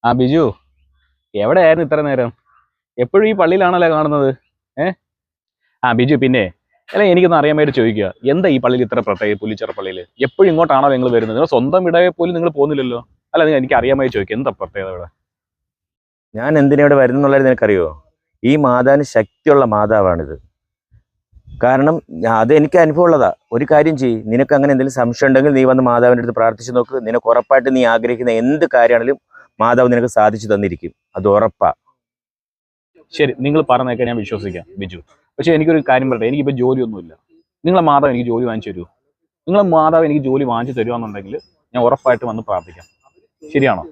ആ ബിജു, എവിടെയായിരുന്നു ഇത്ര നേരം? എപ്പോഴും ഈ പള്ളിയിലാണല്ലോ കാണുന്നത്. ഏ ആ ബിജു, പിന്നെ അല്ല, എനിക്കൊന്ന് അറിയാൻ വേണ്ടി ചോദിക്കുക, എന്താ ഈ പള്ളിയിൽ ഇത്ര പ്രത്യേക? പുല്ലിച്ചിറ പള്ളിയിൽ എപ്പോഴും ഇങ്ങോട്ടാണോ നിങ്ങൾ വരുന്നത്? നിങ്ങൾ സ്വന്തം ഇടയെ പോലും നിങ്ങൾ പോകുന്നില്ലല്ലോ. അല്ല, എനിക്ക് അറിയാൻ വേണ്ടി ചോദിക്കുക, എന്താ പ്രത്യേകത ഇവിടെ? ഞാൻ എന്തിനാ ഇവിടെ വരുന്നുള്ളത് നിനക്കറിയോ? ഈ മാതാവിന് ശക്തിയുള്ള മാതാവാണിത്. കാരണം അത് എനിക്ക് അനുഭവമുള്ളതാ. ഒരു കാര്യം ചെയ്യ്, നിനക്ക് അങ്ങനെ എന്തെങ്കിലും സംശയം ഉണ്ടെങ്കിൽ നീ വന്ന് മാതാവിൻ്റെ അടുത്ത് പ്രാർത്ഥിച്ചു നോക്ക്. നിനക്ക് ഉറപ്പായിട്ട് നീ ആഗ്രഹിക്കുന്ന എന്ത് കാര്യമാണെങ്കിലും മാതാവ് നിനക്ക് സാധിച്ചു തന്നിരിക്കും. അത് ഉറപ്പാ. ശരി, നിങ്ങൾ പറഞ്ഞതൊക്കെ ഞാൻ വിശ്വസിക്കാം ബിജു. പക്ഷെ എനിക്കൊരു കാര്യം പറയട്ടെ, എനിക്കിപ്പോൾ ജോലിയൊന്നുമില്ല. നിങ്ങളെ മാതാവ് എനിക്ക് ജോലി വാങ്ങിച്ചു തരുമോ? നിങ്ങളെ മാതാവ് എനിക്ക് ജോലി വാങ്ങിച്ചു തരുവാന്നുണ്ടെങ്കിൽ ഞാൻ ഉറപ്പായിട്ട് വന്ന് പ്രാർത്ഥിക്കാം. ശരിയാണോ?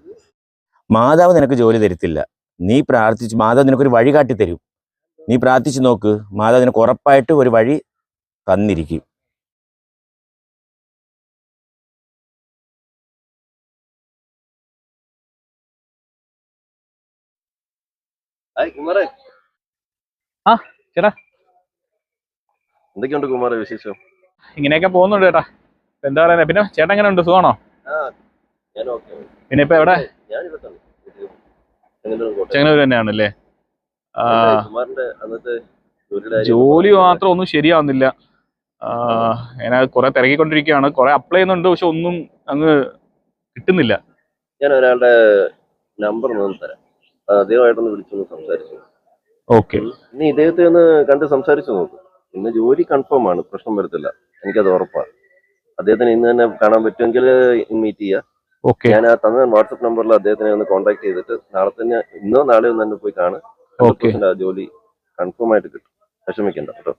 മാതാവ് നിനക്ക് ജോലി തരത്തില്ല. നീ പ്രാർത്ഥിച്ച് മാതാവ് നിനക്കൊരു വഴി കാട്ടി തരും. നീ പ്രാർത്ഥിച്ചു നോക്ക്, മാതാവ് നിനക്ക് ഉറപ്പായിട്ട് ഒരു വഴി തന്നിരിക്കും. ആ ചേട്ടാ, എന്തൊക്കെയുണ്ട് കുമാര വിശേഷം? ഇങ്ങനെയൊക്കെ പോകുന്നുണ്ട് ചേട്ടാ. എന്താ പറയുന്നത്? പിന്നെ ചേട്ടൻ എങ്ങനെ ഉണ്ട്? സുഖമാണോ? പിന്നെ ഇപ്പൊ എവിടെ? ചെങ്ങന്നൂർ തന്നെയാണല്ലേ? ജോലി മാത്രം ഒന്നും ശരിയാവുന്നില്ല. ഞാൻ കുറെ തിരക്കിക്കൊണ്ടിരിക്കുകയാണ്, കുറെ അപ്ലൈ ചെയ്യുന്നുണ്ട്, പക്ഷെ ഒന്നും അങ്ങ് കിട്ടുന്നില്ല. ഞാൻ ഒരാളുടെ നമ്പർ തരാം, അദ്ദേഹമായിട്ടൊന്ന് വിളിച്ചൊന്ന് സംസാരിച്ചു. ഓക്കെ, നീ ഇദ്ദേഹത്തെ ഒന്ന് കണ്ട് സംസാരിച്ചു നോക്ക്. ഇന്ന് ജോലി കൺഫേം ആണ്, പ്രശ്നം വരത്തില്ല, എനിക്കത് ഉറപ്പാണ്. അദ്ദേഹത്തിന് ഇന്ന് തന്നെ കാണാൻ പറ്റുമെങ്കിൽ മീറ്റ് ചെയ്യാം. ഞാൻ ആ തന്ന വാട്സപ്പ് നമ്പറിൽ അദ്ദേഹത്തിനെ ഒന്ന് കോൺടാക്ട് ചെയ്തിട്ട് നാളെ തന്നെ, ഇന്നോ നാളെയോ തന്നെ പോയി കാണാൻ. ആ ജോലി കൺഫേം ആയിട്ട് കിട്ടും, വിഷമിക്കണ്ട കേട്ടോ.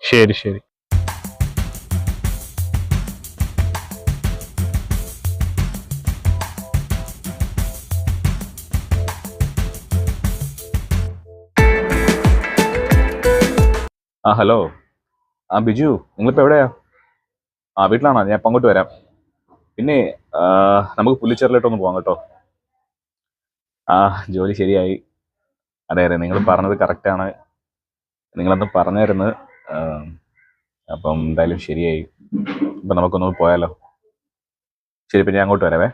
ശരി ശരി. ആ ഹലോ, ആ ബിജു, നിങ്ങളിപ്പോൾ എവിടെയാ? ആ വീട്ടിലാണോ? ഞാൻ ഇപ്പം അങ്ങോട്ട് വരാം. പിന്നെ നമുക്ക് പുല്ലിച്ചെറിലോട്ടൊന്ന് പോകാം കേട്ടോ. ആ ജോലി ശരിയായി. അതെ അതെ, നിങ്ങൾ പറഞ്ഞത് കറക്റ്റാണ്. നിങ്ങളന്ന് പറഞ്ഞായിരുന്നു. അപ്പം എന്തായാലും ശരിയായി. അപ്പം നമുക്കൊന്ന് പോയാലോ? ശരി, പിന്നെ ഞാൻ അങ്ങോട്ട് വരാവേ.